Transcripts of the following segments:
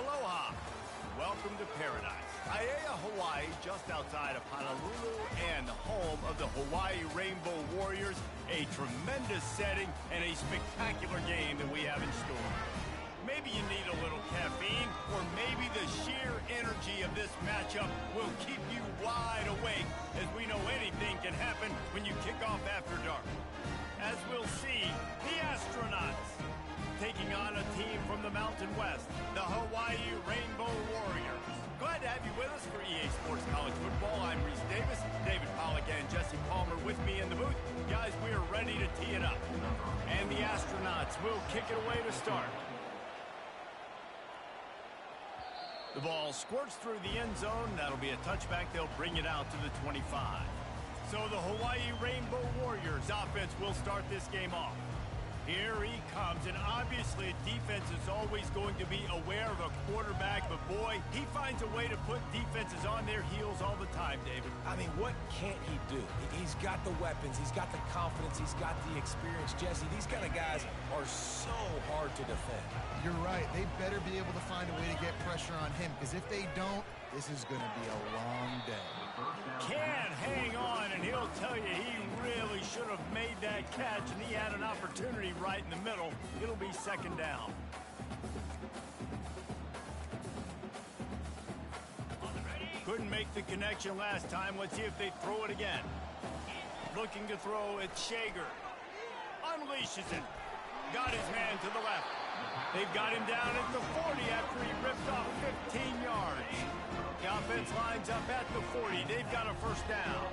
Aloha. Welcome to paradise. Aiea, Hawaii, just outside of Honolulu and the home of the Hawaii Rainbow Warriors. A tremendous setting and a spectacular game that we have in store. Maybe you need a little caffeine, or maybe the sheer energy of this matchup will keep you wide awake, as we know anything can happen when you kick off after dark. As we'll see, the Astronauts taking on a team from the Mountain West, the Hawaii Rainbow Warriors. Glad to have you with us for EA Sports College Football. I'm Reese Davis, David Pollack and Jesse Palmer with me in the booth. Guys, we are ready to tee it up. And the Astronauts will kick it away to start. The ball squirts through the end zone. That'll be a touchback. They'll bring it out to the 25. So the Hawaii Rainbow Warriors offense will start this game off. Here he comes, and obviously defense is always going to be aware of a quarterback, but boy, he finds a way to put defenses on their heels all the time, David. I mean, what can't he do? He's got the weapons, he's got the confidence, he's got the experience. Jesse, these kind of guys are so hard to defend. You're right. They better be able to find a way to get pressure on him, because if they don't, this is going to be a long day. Can't hang on, and he'll tell you he really should have made that catch, and he had an opportunity right in the middle. It'll be second down. Couldn't make the connection last time. Let's see if they throw it again. Looking to throw, it's Shager. Unleashes it. Got his man to the left. They've got him down at the 40 after he ripped off 15 yards. The offense lines up at the 40. They've got a first down.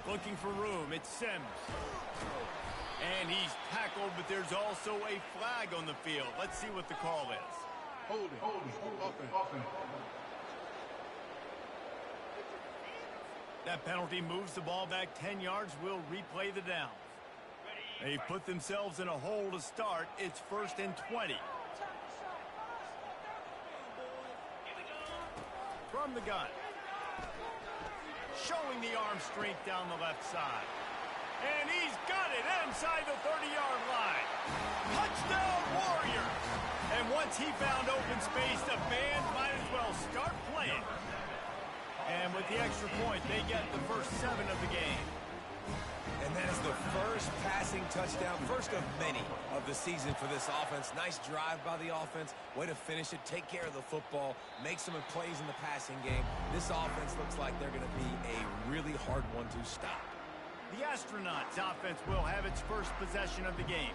Looking for room. It's Sims. And he's tackled, but there's also a flag on the field. Let's see what the call is. Holding. Offense. That penalty moves the ball back 10 yards. We'll replay the downs. They've put themselves in a hole to start. It's 1st and 20. From the gun. Showing the arm strength down the left side. And he's got it inside the 30-yard line. Touchdown, Warriors! And once he found open space, the band might as well start playing. And with the extra point, they get the first 7 of the game. And that is the first passing touchdown, first of many of the season for this offense. Nice drive by the offense. Way to finish it, take care of the football, make some plays in the passing game. This offense looks like they're going to be a really hard one to stop. The Astronauts offense will have its first possession of the game.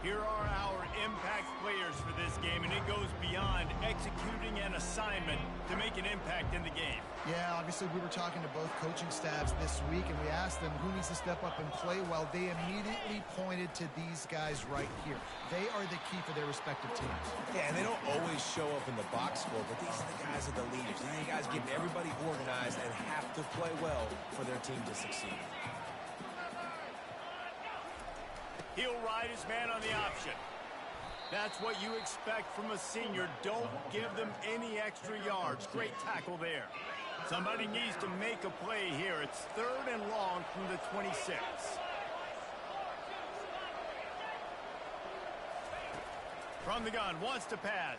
Here are our impact players for this game, and it goes beyond executing an assignment to make an impact in the game. Yeah, obviously we were talking to both coaching staffs this week, and we asked them who needs to step up and play well. They immediately pointed to these guys right here. They are the key for their respective teams. Yeah, and they don't always show up in the box score, but these are the guys that are the leaders. These are the guys getting everybody organized and have to play well for their team to succeed. He'll ride his man on the option. That's what you expect from a senior. Don't give them any extra yards. Great tackle there. Somebody needs to make a play here. It's 3rd and long from the 26. From the gun, wants to pass.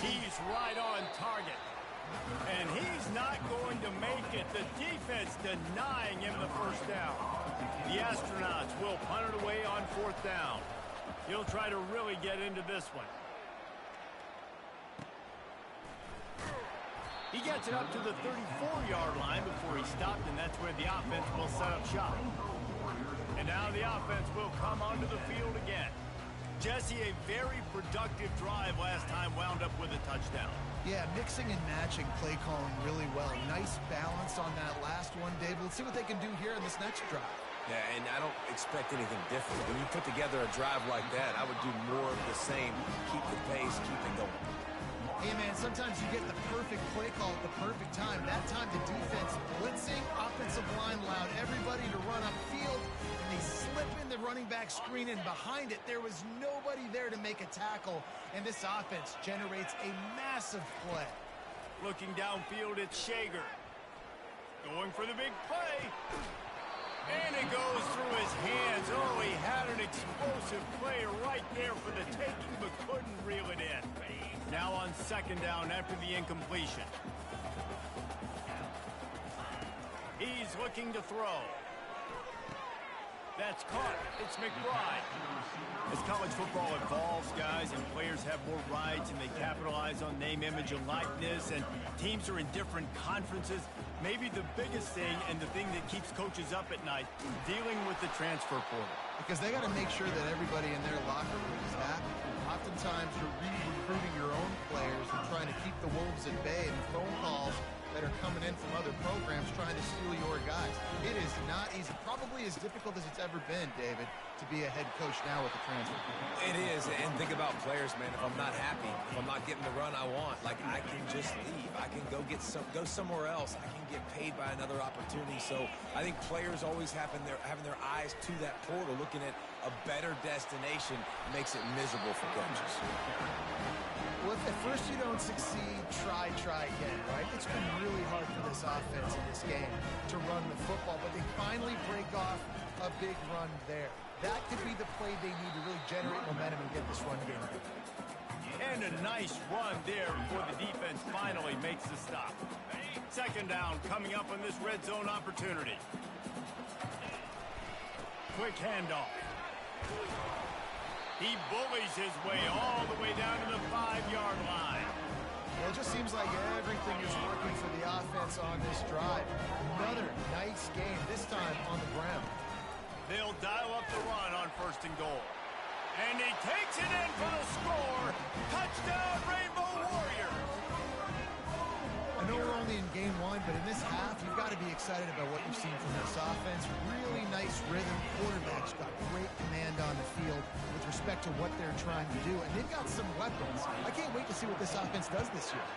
He's right on target. And he's not going to make it. The defense denying him the first down. The Astronauts will punt it away on 4th down. He'll try to really get into this one. He gets it up to the 34-yard line before he stopped, and that's where the offense will set up shop. And now the offense will come onto the field again. Jesse, a very productive drive last time, wound up with a touchdown. Yeah, mixing and matching play calling really well. Nice balance on that last one, Dave. Let's see what they can do here in this next drive. Yeah, and I don't expect anything different. When you put together a drive like that, I would do more of the same. Keep the pace, keep it going. Hey, man, sometimes you get the perfect play call at the perfect time. That time the defense blitzing, offensive line allowed everybody to run upfield, and they slip in the running back screen, and behind it, there was nobody there to make a tackle, and this offense generates a massive play. Looking downfield, it's Shager. Going for the big play. And it goes through his hands. Oh, he had an explosive play right there for the taking, but couldn't reel second down after the incompletion. He's looking to throw. That's caught. It's McBride. As college football evolves, guys, and players have more rights and they capitalize on name, image, and likeness, and teams are in different conferences, maybe the biggest thing and the thing that keeps coaches up at night, dealing with the transfer portal. Because they got to make sure that everybody in their locker room is happy. Oftentimes, you're recruiting your own players and trying to keep the wolves at bay, and phone calls that are coming in from other programs trying to steal your guys. It is not easy. Probably as difficult as it's ever been, David, to be a head coach now with the transfer. It is, and think about players, man. If I'm not happy, if I'm not getting the run I want, like, I can just leave. I can go somewhere else. I can get paid by another opportunity. So I think players always having their eyes to that portal, looking at a better destination, makes it miserable for coaches. Well, if at first you don't succeed, try again, right? It's been really hard for this offense in this game to run the football, but they finally break off a big run there. That could be the play they need to really generate momentum and get this run game going. And a nice run there before the defense finally makes the stop. Second down coming up on this red zone opportunity. Quick handoff. He bullies his way all the way down to the 5-yard line. Well, it just seems like everything is working for the offense on this drive. Another nice game, this time on the ground. They'll dial up the run on 1st and goal. And he takes it in for the score. Touchdown, Rainbow Warriors. I know we're only in game 1, but in this half, you've got to be excited about what you've seen from this offense. Really nice rhythm. Quarterback's got great command on the field with respect to what they're trying to do. And they've got some weapons. I can't wait to see what this offense does this year.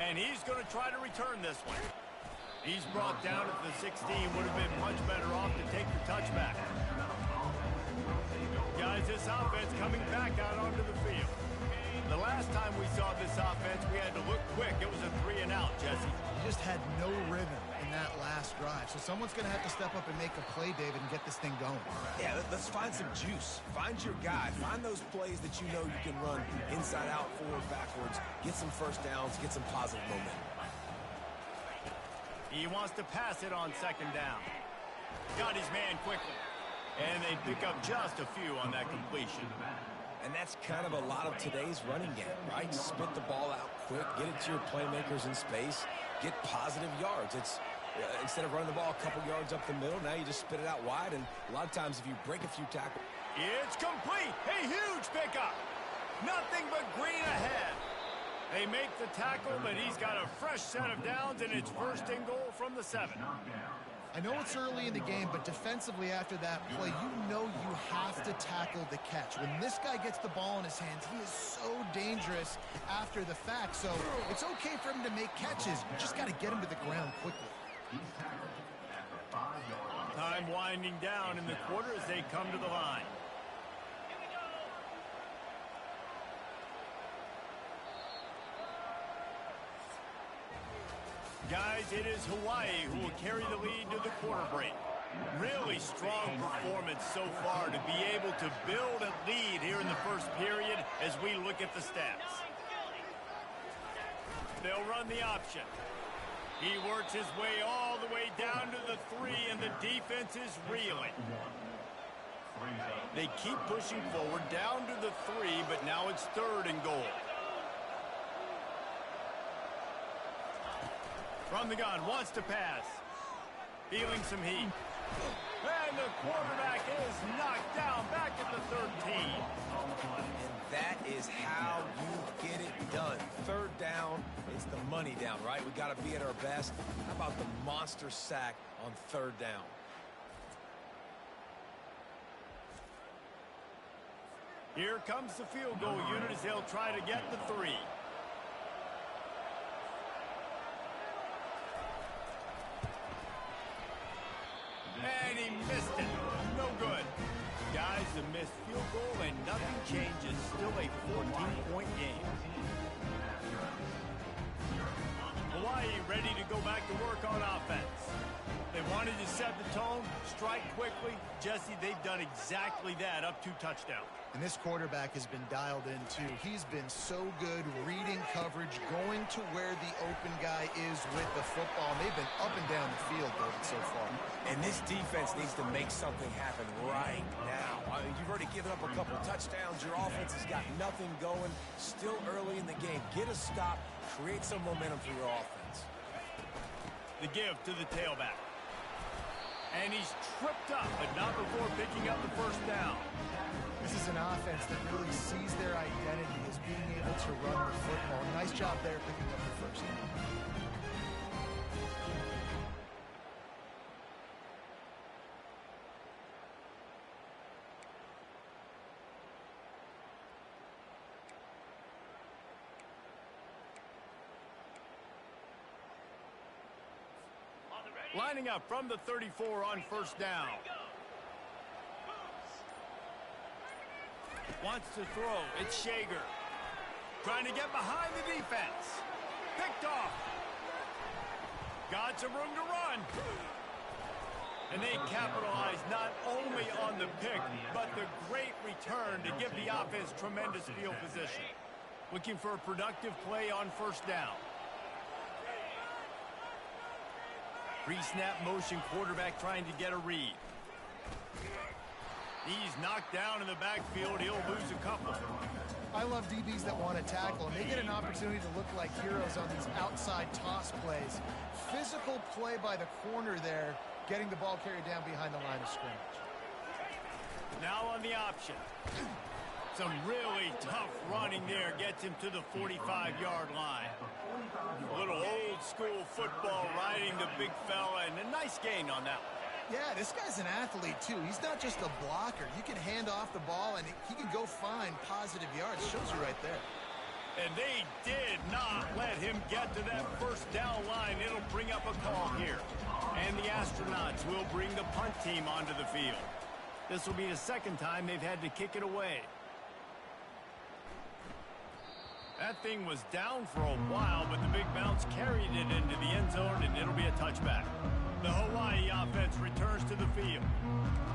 And he's going to try to return this one. He's brought down at the 16. Would have been much better off to take the touchback. Guys, this offense coming back out onto the field. The last time we saw this offense, we had to look quick. It was a 3-and-out, Jesse. You just had no rhythm in that last drive. So someone's going to have to step up and make a play, David, and get this thing going. Yeah, let's find some juice. Find your guy. Find those plays that you know you can run inside out, forward, backwards. Get some first downs. Get some positive momentum. He wants to pass it on 2nd down. Got his man quickly. And they pick up just a few on that completion. And that's kind of a lot of today's running game, right? Spit the ball out quick, get it to your playmakers in space, get positive yards. It's instead of running the ball a couple yards up the middle, now you just spit it out wide, and a lot of times if you break a few tackles. It's complete. A huge pickup. Nothing but green ahead. They make the tackle, but he's got a fresh set of downs, and it's 1st and goal from the 7. I know it's early in the game, but defensively after that play, you know you have to tackle the catch. When this guy gets the ball in his hands, he is so dangerous after the fact. So it's okay for him to make catches. You just got to get him to the ground quickly. Time winding down in the quarter as they come to the line. Guys, it is Hawaii who will carry the lead to the quarter break. Really strong performance so far to be able to build a lead here in the 1st period as we look at the stats. They'll run the option. He works his way all the way down to the 3, and the defense is reeling. They keep pushing forward down to the 3, but now it's 3rd and goal. From the gun, wants to pass. Feeling some heat. And the quarterback is knocked down back at the 13. And that is how you get it done. 3rd down, it's the money down, right? We got to be at our best. How about the monster sack on 3rd down? Here comes the field goal unit as they'll try to get the 3. And he missed it. No good. Guys, the missed field goal and nothing changes. Still a 14-point game. Hawaii ready to go back to work on offense. They wanted to set the tone, strike quickly. Jesse, they've done exactly that, up 2 touchdowns. And this quarterback has been dialed in, too. He's been so good reading coverage, going to where the open guy is with the football. They've been up and down the field, David, so far. And this defense needs to make something happen right now. I mean, you've already given up a couple touchdowns. Your offense has got nothing going. Still early in the game. Get a stop. Create some momentum for your offense. The give to the tailback. And he's tripped up, but not before picking up the first down. This is an offense that really sees their identity as being able to run the football. Nice job there picking up the first down. Lining up from the 34 on first down. Wants to throw. It's Shager. Trying to get behind the defense. Picked off. Got some room to run. And they capitalize not only on the pick, but the great return to give the offense tremendous field position. Looking for a productive play on first down. Pre-snap motion quarterback trying to get a read. He's knocked down in the backfield. He'll lose a couple. I love DBs that want to tackle, and they get an opportunity to look like heroes on these outside toss plays. Physical play by the corner there, getting the ball carried down behind the line of scrimmage. Now on the option. Some really tough running there gets him to the 45-yard line. A little old-school football riding the big fella, and a nice gain on that one. Yeah, this guy's an athlete, too. He's not just a blocker. You can hand off the ball, and he can go find positive yards. Shows you right there. And they did not let him get to that first down line. It'll bring up a call here. And the Astronauts will bring the punt team onto the field. This will be the second time they've had to kick it away. That thing was down for a while, but the big bounce carried it into the end zone, and it'll be a touchback. The Hawaii offense returns to the field.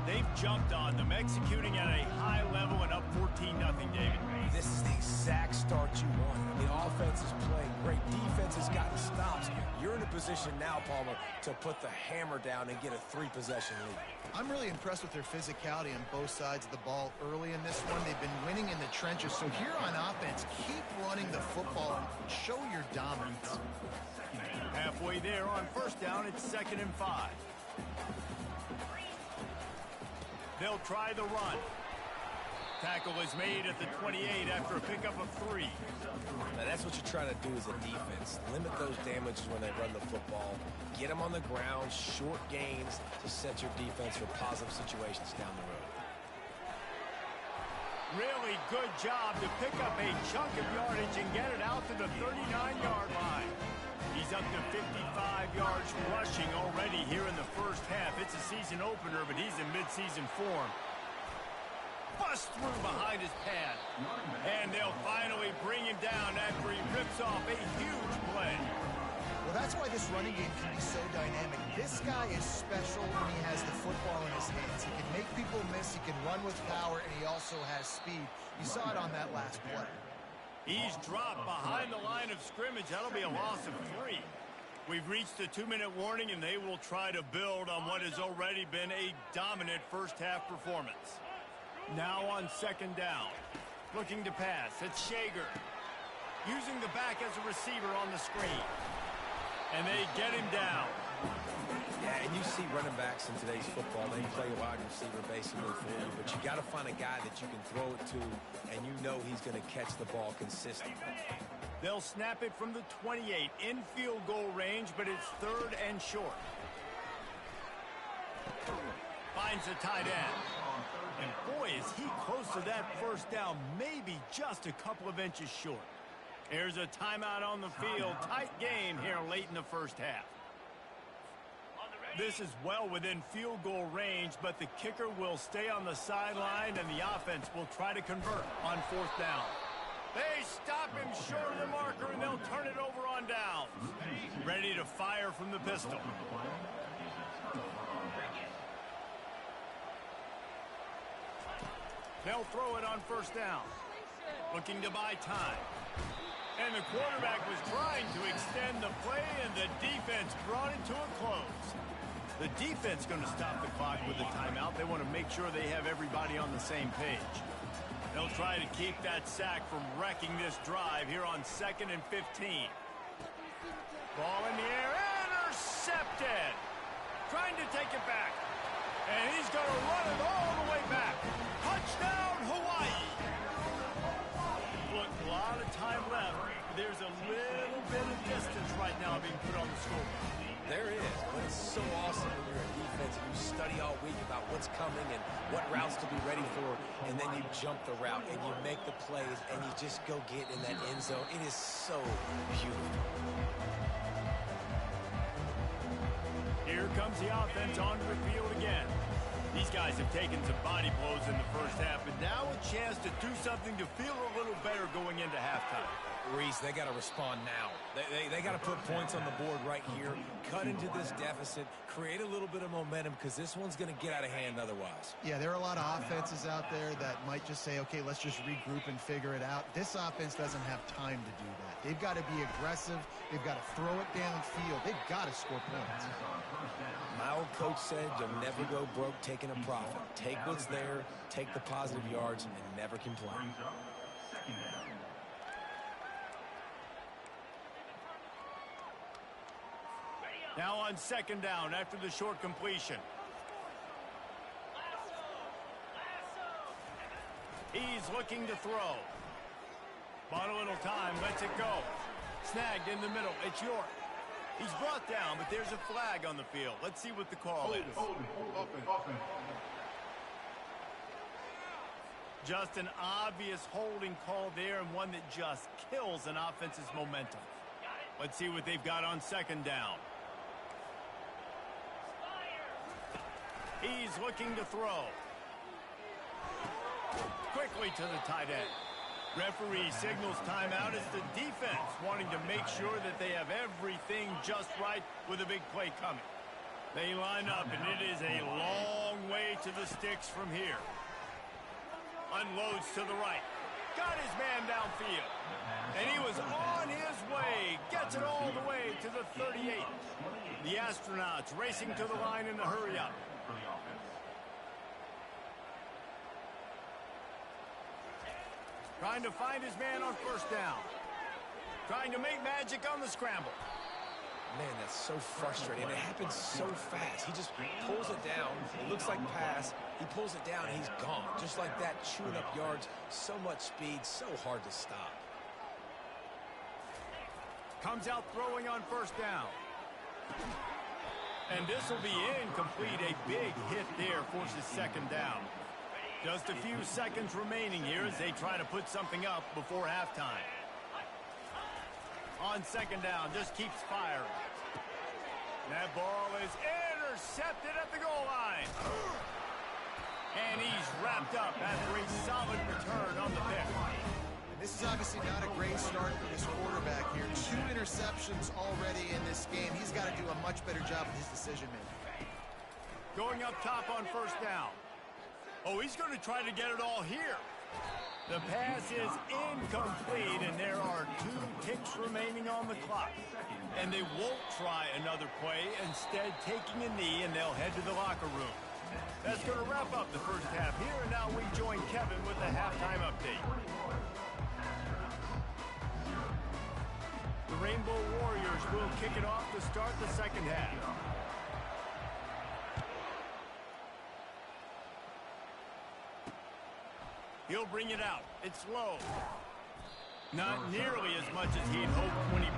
They've jumped on them, executing at a high level and up 14-0, David. This is the exact start you want. The offense is playing great. Defense has gotten stops. You're in a position now, Palmer, to put the hammer down and get a 3-possession lead. I'm really impressed with their physicality on both sides of the ball early in this one. They've been winning in the trenches. So here on offense, keep running the football and show your dominance. Halfway there on first down, it's 2nd and 5. They'll try the run. Tackle is made at the 28 after a pickup of 3. Now that's what you're trying to do as a defense. Limit those damages when they run the football. Get them on the ground, short gains to set your defense for positive situations down the road. Really good job to pick up a chunk of yardage and get it out to the 39-yard line. He's up to 55 yards rushing already here in the first half. It's a season opener, but he's in midseason form. Bust through behind his pad. And they'll finally bring him down after he rips off a huge play. Well, that's why this running game can be so dynamic. This guy is special when he has the football in his hands. He can make people miss, he can run with power, and he also has speed. You saw it on that last play. He's dropped behind the line of scrimmage. That'll be a loss of 3. We've reached the 2-minute warning, and they will try to build on what has already been a dominant first-half performance. Now on 2nd down. Looking to pass. It's Shager. Using the back as a receiver on the screen. And they get him down. Yeah, and you see running backs in today's football, they play a wide receiver basically for you, but you got to find a guy that you can throw it to, and you know he's going to catch the ball consistently. They'll snap it from the 28 in field goal range, but it's 3rd and short. Finds the tight end. And boy, is he close to that first down, maybe just a couple of inches short. Here's a timeout on the field. Tight game here late in the first half. This is well within field goal range, but the kicker will stay on the sideline, and the offense will try to convert on 4th down. They stop him short of the marker, and they'll turn it over on down. Ready to fire from the pistol. They'll throw it on first down. Looking to buy time. And the quarterback was trying to extend the play, and the defense brought it to a close. The defense going to stop the clock with a timeout. They want to make sure they have everybody on the same page. They'll try to keep that sack from wrecking this drive here on 2nd and 15. Ball in the air, intercepted. Trying to take it back. And he's going to run it all the way back. Touchdown, Hawaii. Look, a lot of time left. There's a little bit of distance right now being put on the scoreboard. There is, but it's so awesome when you're a defense and you study all week about what's coming and what routes to be ready for, and then you jump the route and you make the plays and you just go get in that end zone. It is so beautiful. Here comes the offense onto the field again. These guys have taken some body blows in the first half, but now a chance to do something to feel a little better going into halftime. Reese, they got to respond now. They got to put points on the board right here, cut into this deficit, create a little bit of momentum, because this one's going to get out of hand otherwise. Yeah, there are a lot of offenses out there that might just say, okay, let's just regroup and figure it out. This offense doesn't have time to do that. They've got to be aggressive. They've got to throw it downfield. They've got to score points. My old coach said you'll never go broke taking a profit. Take what's there, take the positive yards, and never complain. Now on 2nd down after the short completion. He's looking to throw. Bought a little time, lets it go. Snagged in the middle, it's York. He's brought down, but there's a flag on the field. Let's see what the call is. Offense. Just an obvious holding call there, and one that just kills an offense's momentum. Let's see what they've got on 2nd down. He's looking to throw. Quickly to the tight end. Referee signals timeout as the defense wanting to make sure that they have everything just right with a big play coming. They line up, and it is a long way to the sticks from here. Unloads to the right. Got his man downfield. And he was on his way. Gets it all the way to the 38. The Astronauts racing to the line in the hurry up. Trying to find his man on 1st down. Trying to make magic on the scramble. Man, that's so frustrating. It happens so fast. He just pulls it down. It looks like pass. He pulls it down, and he's gone. Just like that, chewing up yards. So much speed, so hard to stop. Comes out throwing on 1st down. And this will be incomplete. A big hit there forces 2nd down. Just a few seconds remaining here as they try to put something up before halftime. On 2nd down, just keeps firing. That ball is intercepted at the goal line. And he's wrapped up after a solid return on the pick. And this is obviously not a great start for this quarterback here. 2 interceptions already in this game. He's got to do a much better job with his decision-making. Going up top on 1st down. Oh, he's going to try to get it all here. The pass is incomplete, and there are 2 ticks remaining on the clock. And they won't try another play, instead taking a knee, and they'll head to the locker room. That's going to wrap up the first half here, and now we join Kevin with the halftime update. The Rainbow Warriors will kick it off to start the 2nd half. He'll bring it out. It's low. Not nearly as much as he'd hoped when he...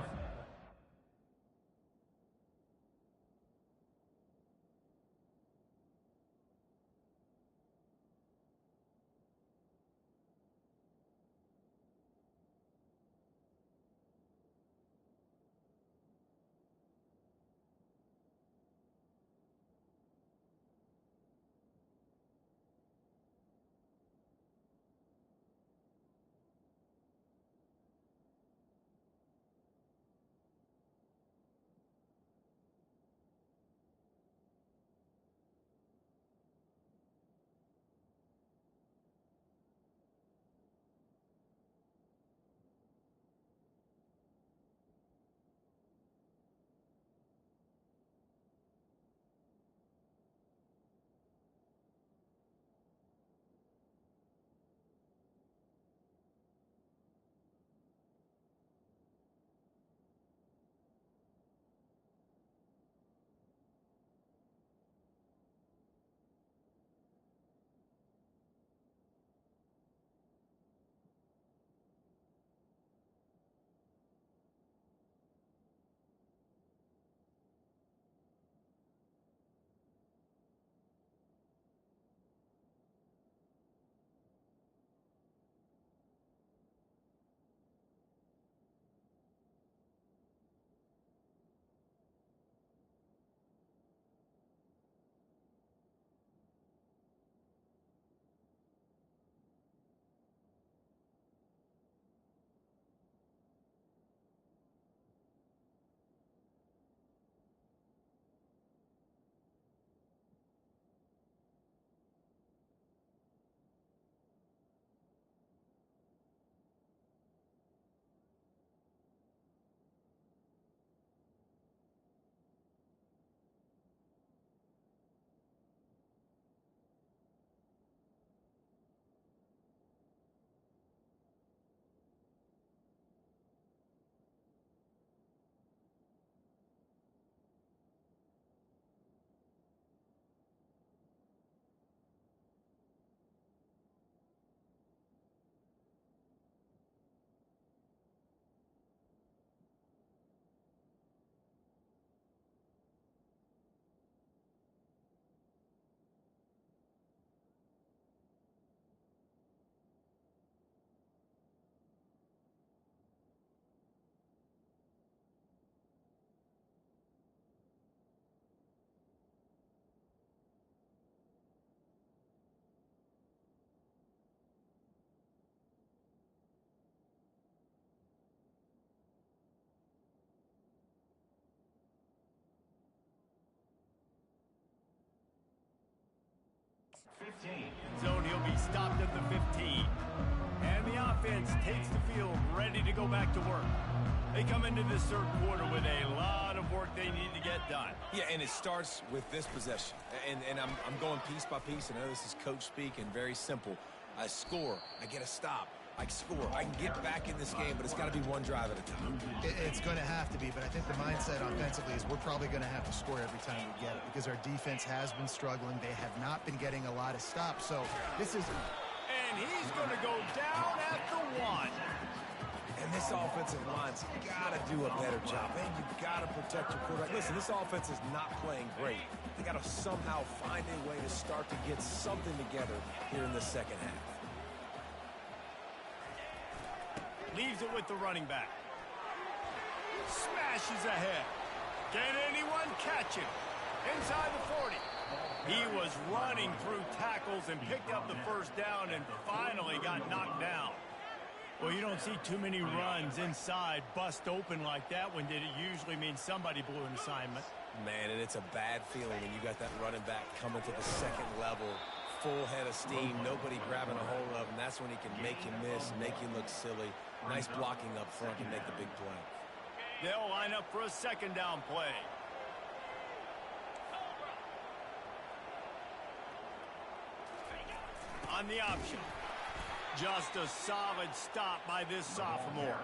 stopped at the 15. And the offense takes the field ready to go back to work. They come into this third quarter with a lot of work they need to get done. Yeah, and it starts with this possession. And I'm going piece by piece. I know this is coach speak and very simple. I score. I get a stop. I score. I can get back in this game, but it's got to be one drive at a time. It's going to have to be, but I think the mindset offensively is we're probably going to have to score every time we get it because our defense has been struggling. They have not been getting a lot of stops. So this is... And he's going to go down at the 1. And this offensive line's got to do a better job. Man, you got to protect your quarterback. Listen, this offense is not playing great. They got to somehow find a way to start to get something together here in the second half. Leaves it with the running back. Smashes ahead. Can anyone catch him? Inside the 40. He was running through tackles and picked up the first down and finally got knocked down. Well, you don't see too many runs inside bust open like that one did. It usually means somebody blew an assignment. Man, and it's a bad feeling when you got that running back coming to the second level, full head of steam, nobody grabbing a hold of him. That's when he can make you miss, make you look silly. Nice blocking up front to make the big play. They'll line up for a second down play. On the option. Just a solid stop by this sophomore.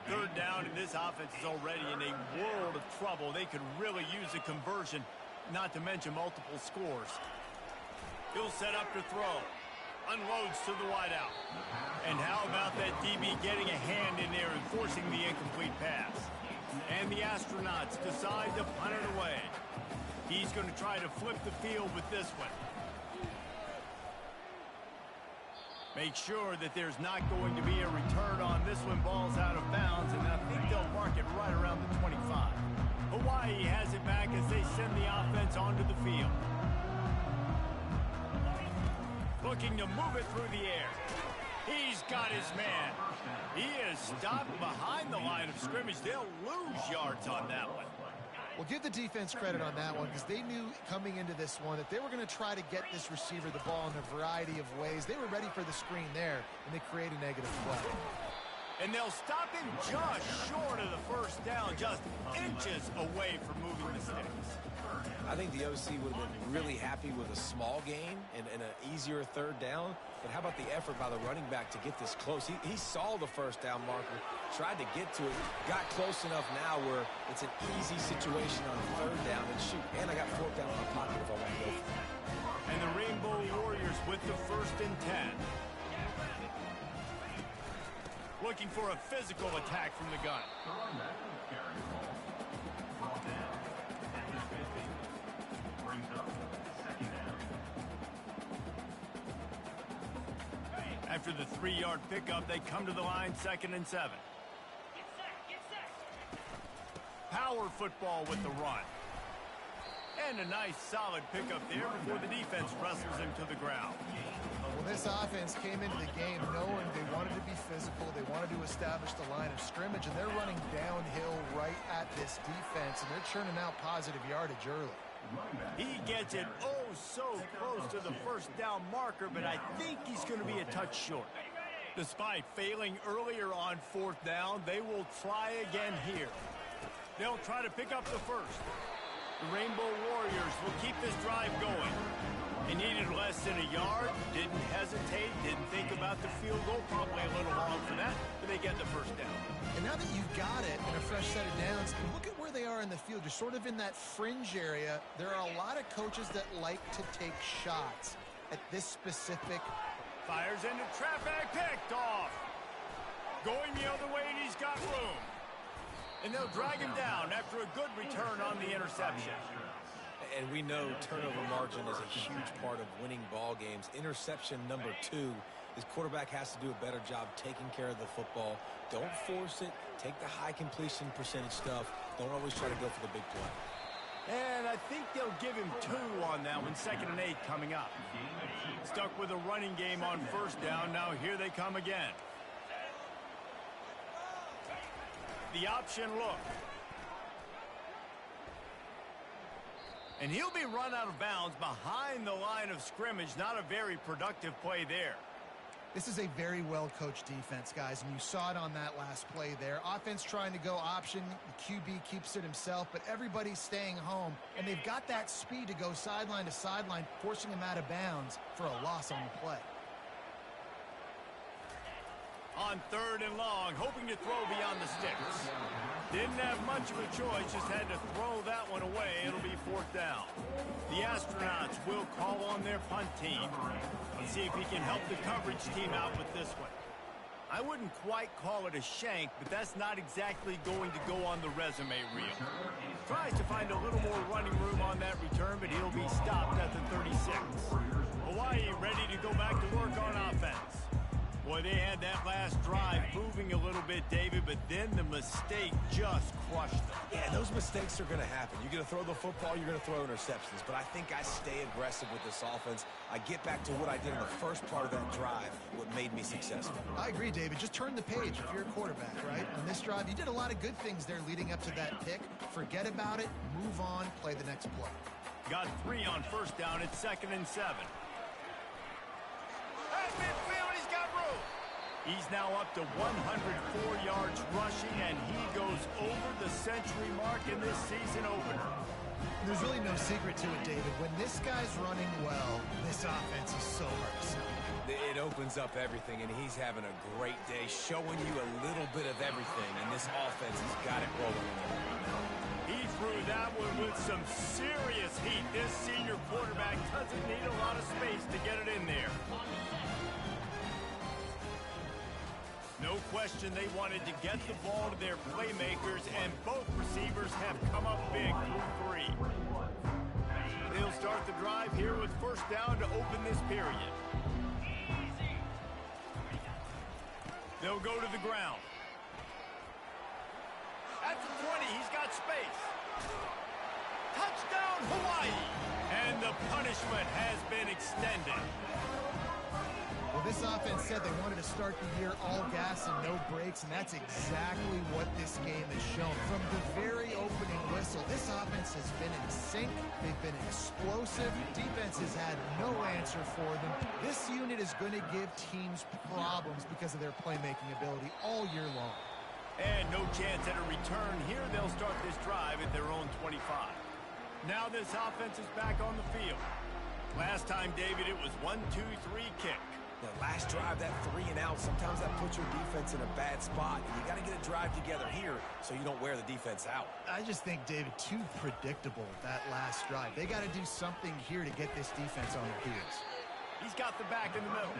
Third down, and this offense is already in a world of trouble. They could really use a conversion, not to mention multiple scores. He'll set up to throw. Unloads to the wideout. And how about that DB getting a hand in there and forcing the incomplete pass? And the Astronauts decide to punt it away. He's going to try to flip the field with this one. Make sure that there's not going to be a return on this one. Ball's out of bounds, and I think they'll mark it right around the 25. Hawaii has it back as they send the offense onto the field. Looking to move it through the air. He's got his man. He is stopped behind the line of scrimmage. They'll lose yards on that one. Well, give the defense credit on that one because they knew coming into this one that they were going to try to get this receiver the ball in a variety of ways. They were ready for the screen there, and they create a negative play. And they'll stop him just short of the first down, just inches away from moving the sticks. I think the OC would have been really happy with a small gain and an easier third down. But how about the effort by the running back to get this close? He saw the first down marker, tried to get to it, got close enough now where it's an easy situation on third down and shoot. And I got fourth down in my pocket if I want to go for it. And the Rainbow Warriors with the 1st and 10. Looking for a physical attack from the gun. After the 3-yard pickup, they come to the line 2nd and 7. Power football with the run. And a nice solid pickup there before the defense wrestles him to the ground. Well, this offense came into the game knowing they wanted to be physical. They wanted to establish the line of scrimmage, and they're running downhill right at this defense, and they're churning out positive yardage early. He gets it so close to the first down marker, but I think he's going to be a touch short. Despite failing earlier on 4th down, they will try again here. They'll try to pick up the first. The Rainbow Warriors will keep this drive going. They needed less than a yard, didn't hesitate, didn't think about the field goal, probably a little long for that, but they get the first down. And now that you've got it and a fresh set of downs, look at where they are in the field. You're sort of in that fringe area. There are a lot of coaches that like to take shots at this specific. Fires into traffic, picked off. Going the other way, and he's got room. And they'll drag him down after a good return on the interception. And we know turnover margin is a huge part of winning ball games. Interception number 2. His quarterback has to do a better job taking care of the football. Don't force it. Take the high completion percentage stuff. Don't always try to go for the big play. And I think they'll give him 2 on that one. 2nd and 8 coming up. Stuck with a running game on 1st down. Now here they come again. The option look. And he'll be run out of bounds behind the line of scrimmage. Not a very productive play there. This is a very well-coached defense, guys, and you saw it on that last play there. Offense trying to go option. The QB keeps it himself, but everybody's staying home, and they've got that speed to go sideline to sideline, forcing him out of bounds for a loss on the play. On 3rd and long, hoping to throw beyond the sticks. Didn't have much of a choice, just had to throw that one away. It'll be 4th down. The Astronauts will call on their punt team. Let's see if he can help the coverage team out with this one. I wouldn't quite call it a shank, but that's not exactly going to go on the resume reel. Tries to find a little more running room on that return, but he'll be stopped at the 36. Hawaii ready to go back to work on offense. Boy, they had that last drive moving a little bit, David, but then the mistake just crushed them. Yeah, those mistakes are going to happen. You're going to throw the football, you're going to throw interceptions. But I think I stay aggressive with this offense. I get back to what I did in the first part of that drive, what made me successful. I agree, David. Just turn the page if you're a quarterback, right? On this drive, you did a lot of good things there leading up to that pick. Forget about it, move on, play the next play. Got 3 on 1st down. It's 2nd and 7. At midfield, he's got room. He's now up to 104 yards rushing, and he goes over the century mark in this season opener. There's really no secret to it, David. When this guy's running well, this offense is so hard to stop. It opens up everything, and he's having a great day, showing you a little bit of everything, and this offense has got it rolling in there. He threw that one with some serious heat. This senior quarterback doesn't need a lot of space to get it in there. No question they wanted to get the ball to their playmakers, and both receivers have come up big through 3. They'll start the drive here with 1st down to open this period. They'll go to the ground. At the 20, he's got space. Touchdown, Hawaii! And the punishment has been extended. Well, this offense said they wanted to start the year all gas and no brakes, and that's exactly what this game has shown. From the very opening whistle, this offense has been in sync. They've been explosive. Defense has had no answer for them. This unit is going to give teams problems because of their playmaking ability all year long. And no chance at a return here. They'll start this drive at their own 25. Now this offense is back on the field. Last time, David, it was 1-2-3 kick. The last drive, that 3 and out, sometimes that puts your defense in a bad spot. And you got to get a drive together here so you don't wear the defense out. I just think, David, too predictable that last drive. They got to do something here to get this defense on their heels. He's got the back in the middle.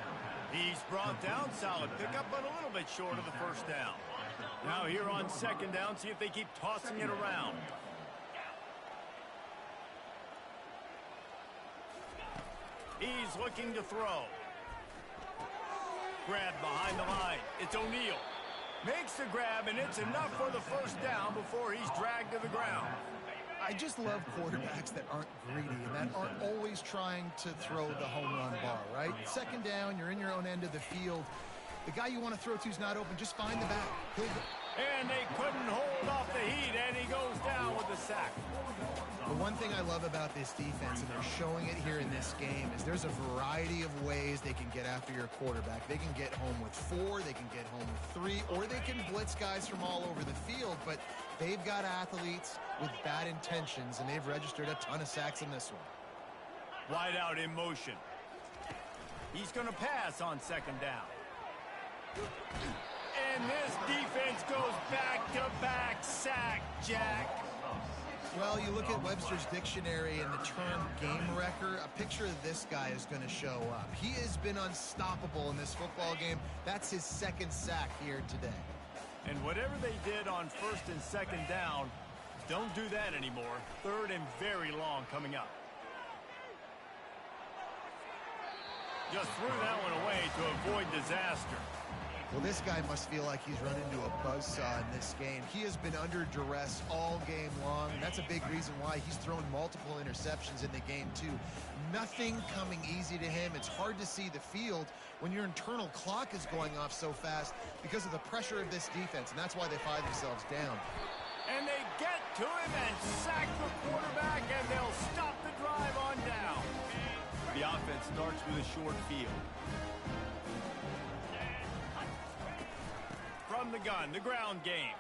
He's brought down, solid pickup, but a little bit short of the 1st down. Now here on 2nd down, see if they keep tossing it around. He's looking to throw. Grab behind the line. It's O'Neal. Makes the grab, and it's enough for the 1st down before he's dragged to the ground. I just love quarterbacks that aren't greedy and that aren't always trying to throw the home run ball, right? 2nd down, you're in your own end of the field. The guy you want to throw to is not open. Just find the back. And they couldn't hold off the heat, and he goes down with the sack. The one thing I love about this defense, and they're showing it here in this game, is there's a variety of ways they can get after your quarterback. They can get home with 4, they can get home with 3, or they can blitz guys from all over the field, but they've got athletes with bad intentions, and they've registered a ton of sacks in this one. Wide out in motion. He's going to pass on 2nd down. And this defense goes back-to-back sack, Jack. Well, you look at Webster's dictionary and the term game wrecker, a picture of this guy is going to show up. He has been unstoppable in this football game. That's his 2nd sack here today. And whatever they did on 1st and 2nd down, don't do that anymore. 3rd and very long coming up. Just threw that one away to avoid disaster. Well, this guy must feel like he's run into a buzzsaw in this game. He has been under duress all game long, and that's a big reason why he's thrown multiple interceptions in the game, too. Nothing coming easy to him. It's hard to see the field when your internal clock is going off so fast because of the pressure of this defense, and that's why they find themselves down. And they get to him and sack the quarterback, and they'll stop The offense starts with a short field. From the gun, the ground game.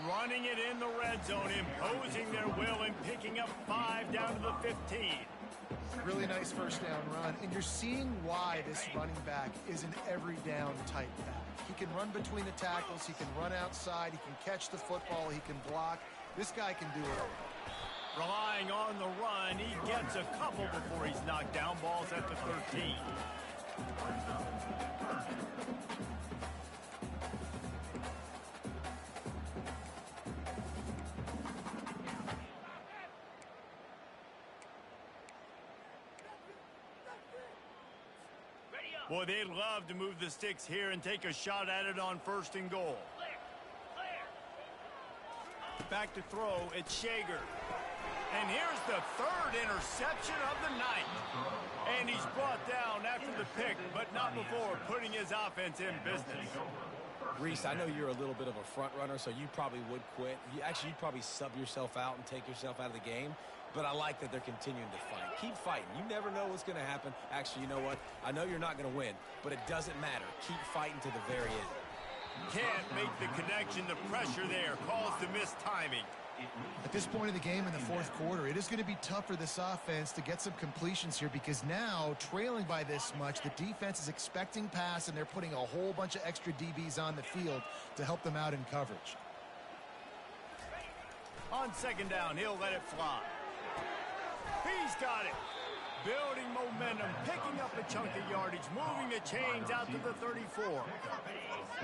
Running it in the red zone, imposing their will and picking up 5 down to the 15. Really nice first down run, and you're seeing why this running back is an every down type back. He can run between the tackles, he can run outside, he can catch the football, he can block. This guy can do it all. Relying on the run, he gets a couple before he's knocked down. Balls at the 13. Boy, they'd love to move the sticks here and take a shot at it on 1st and goal. Back to throw, it's Shager. And here's the 3rd interception of the night. And he's brought down after the pick, but not before putting his offense in business. Reese, I know you're a little bit of a front runner, so you probably would quit. You'd probably sub yourself out and take yourself out of the game. But I like that they're continuing to fight. Keep fighting. You never know what's going to happen. Actually, you know what? I know you're not going to win, but it doesn't matter. Keep fighting to the very end. Can't make the connection. The pressure there calls the missed timing. At this point in the game in the 4th quarter, it is going to be tough for this offense to get some completions here because now, trailing by this much, the defense is expecting pass, and they're putting a whole bunch of extra DBs on the field to help them out in coverage. On 2nd down, he'll let it fly. He's got it. Building momentum, picking up a chunk of yardage, moving the chains out to the 34.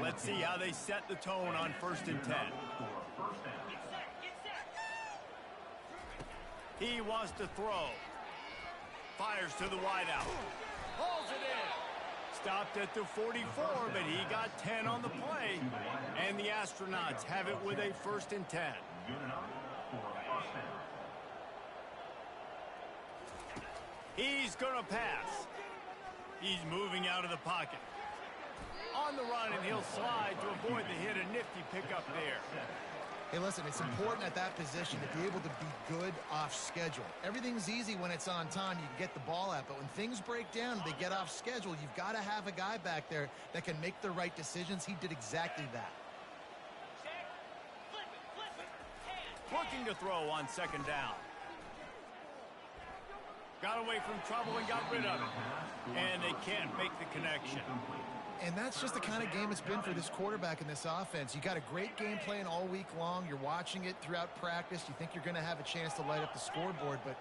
Let's see how they set the tone on 1st and 10. He wants to throw. Fires to the wideout. Hauls it in. Stopped at the 44, but he got 10 on the play. And the Astronauts have it with a 1st and 10. He's going to pass. He's moving out of the pocket. On the run, and he'll slide to avoid the hit. A nifty pickup there. Hey, listen, it's important at that position to be able to be good off schedule. Everything's easy when it's on time. You can get the ball out, but when things break down and they get off schedule, you've got to have a guy back there that can make the right decisions. He did exactly that. Looking to throw on 2nd down. Got away from trouble and got rid of it. And they can't make the connection. And that's just the kind of game it's been for this quarterback in this offense. You got a great game plan all week long. You're watching it throughout practice. You think you're going to have a chance to light up the scoreboard, but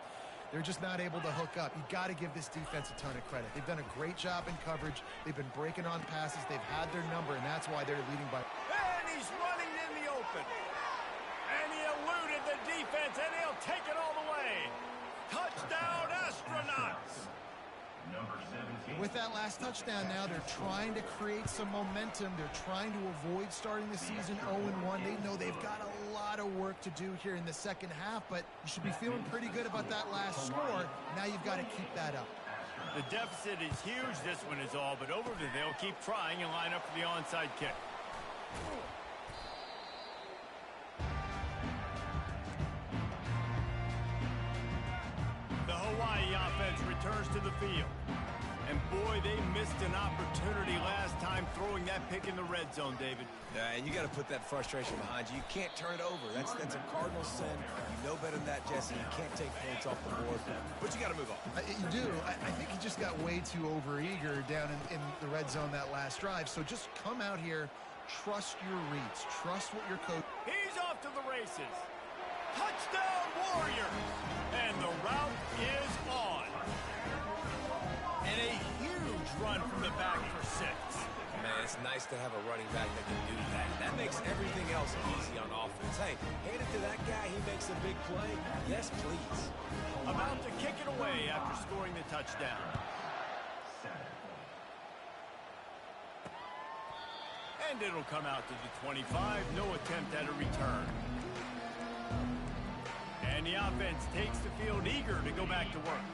they're just not able to hook up. You got to give this defense a ton of credit. They've done a great job in coverage. They've been breaking on passes. They've had their number, and that's why they're leading by. And he's running in the open. And he eluded the defense, and he'll take it all the way. Touchdown, Astronauts. With that last touchdown now, they're trying to create some momentum. They're trying to avoid starting the season 0-1. They know they've got a lot of work to do here in the 2nd half, but you should be feeling pretty good about that last score. Now you've got to keep that up. The deficit is huge. This one is all but over. They'll keep trying and line up for the onside kick. The Hawaii offense returns to the field. And boy, they missed an opportunity last time throwing that pick in the red zone, David. And you got to put that frustration behind you. You can't turn it over. That's a cardinal sin. You know better than that, Jesse. You can't take points off the board, but you got to move on. You do. I think he just got way too overeager down in the red zone that last drive. So just come out here, trust your reads, trust what your coach. He's off to the races. Touchdown, Warriors! And the route is on. And a huge run from the back for 6. Man, it's nice to have a running back that can do that. That makes everything else easy on offense. Hey, hand it to that guy. He makes a big play. Yes, please. About to kick it away after scoring the touchdown. And it'll come out to the 25. No attempt at a return. And the offense takes the field eager to go back to work.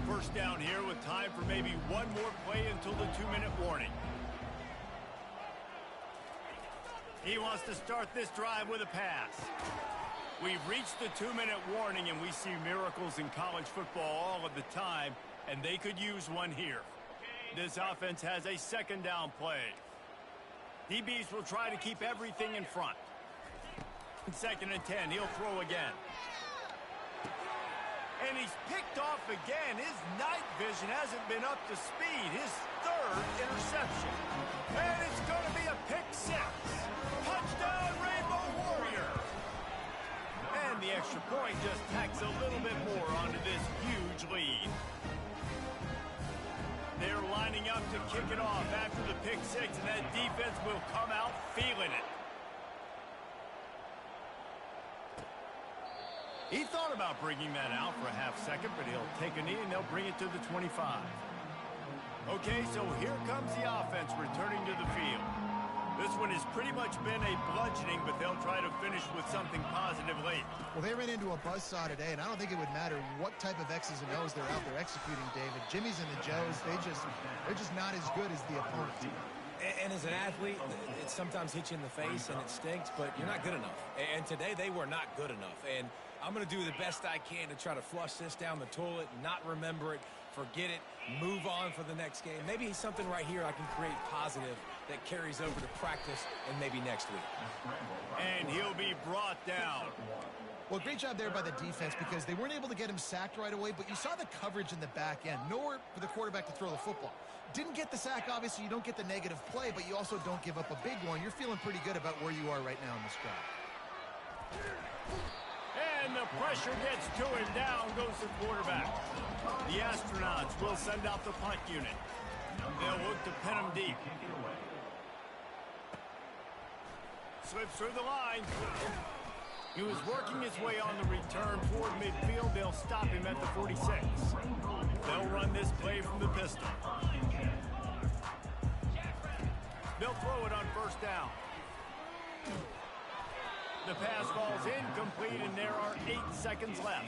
1st down here with time for maybe one more play until the 2-minute warning. He wants to start this drive with a pass. We've reached the 2-minute warning, and we see miracles in college football all of the time. And they could use one here. This offense has a second down play. DBs will try to keep everything in front. Second and 10, he'll throw again. And he's picked off again. His night vision hasn't been up to speed. His third interception. And it's going to be a pick six. Touchdown, Rainbow Warrior. And the extra point just tacks a little bit more onto this huge lead. They're lining up to kick it off after the pick six, and that defense will come out feeling it. He thought about bringing that out for a half second, but he'll take a knee and they'll bring it to the 25. Okay, so here comes the offense returning to the field. This one has pretty much been a bludgeoning, but they'll try to finish with something positive late. Well, they ran into a buzzsaw today, and I don't think it would matter what type of X's and O's they're out there executing, David. Jimmy's and the Joes, they're just not as good as the opponent. And as an athlete, it sometimes hits you in the face and it stinks, but you're not good enough. And today they were not good enough. And I'm going to do the best I can to try to flush this down the toilet, not remember it, forget it, move on for the next game. Maybe something right here I can create positive that carries over to practice and maybe next week. And he'll be brought down. Well, great job there by the defense because they weren't able to get him sacked right away, but you saw the coverage in the back end. Nowhere for the quarterback to throw the football. Didn't get the sack, obviously. You don't get the negative play, but you also don't give up a big one. You're feeling pretty good about where you are right now in this drive. And the pressure gets to him. Down goes the quarterback. The Astronauts will send out the punt unit. They'll look to pin him deep. Slips through the line. He was working his way on the return toward midfield. They'll stop him at the 46. They'll run this play from the pistol. They'll throw it on first down. The pass falls incomplete, and there are 8 seconds left.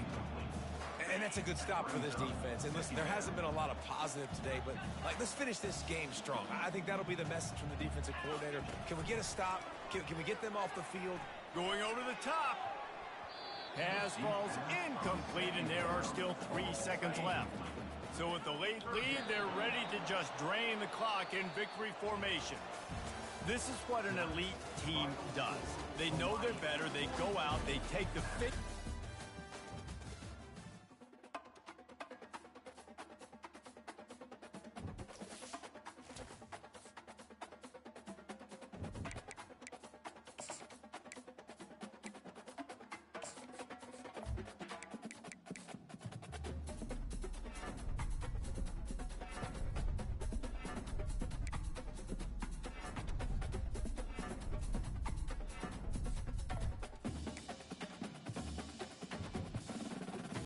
And that's a good stop for this defense. And listen, there hasn't been a lot of positive today, but let's finish this game strong. I think that'll be the message from the defensive coordinator. Can we get a stop? Can we get them off the field? Going over the top. Pass falls incomplete, and there are still 3 seconds left. So with the late lead, they're ready to just drain the clock in victory formation. This is what an elite team does. They know they're better. They go out. They take the fit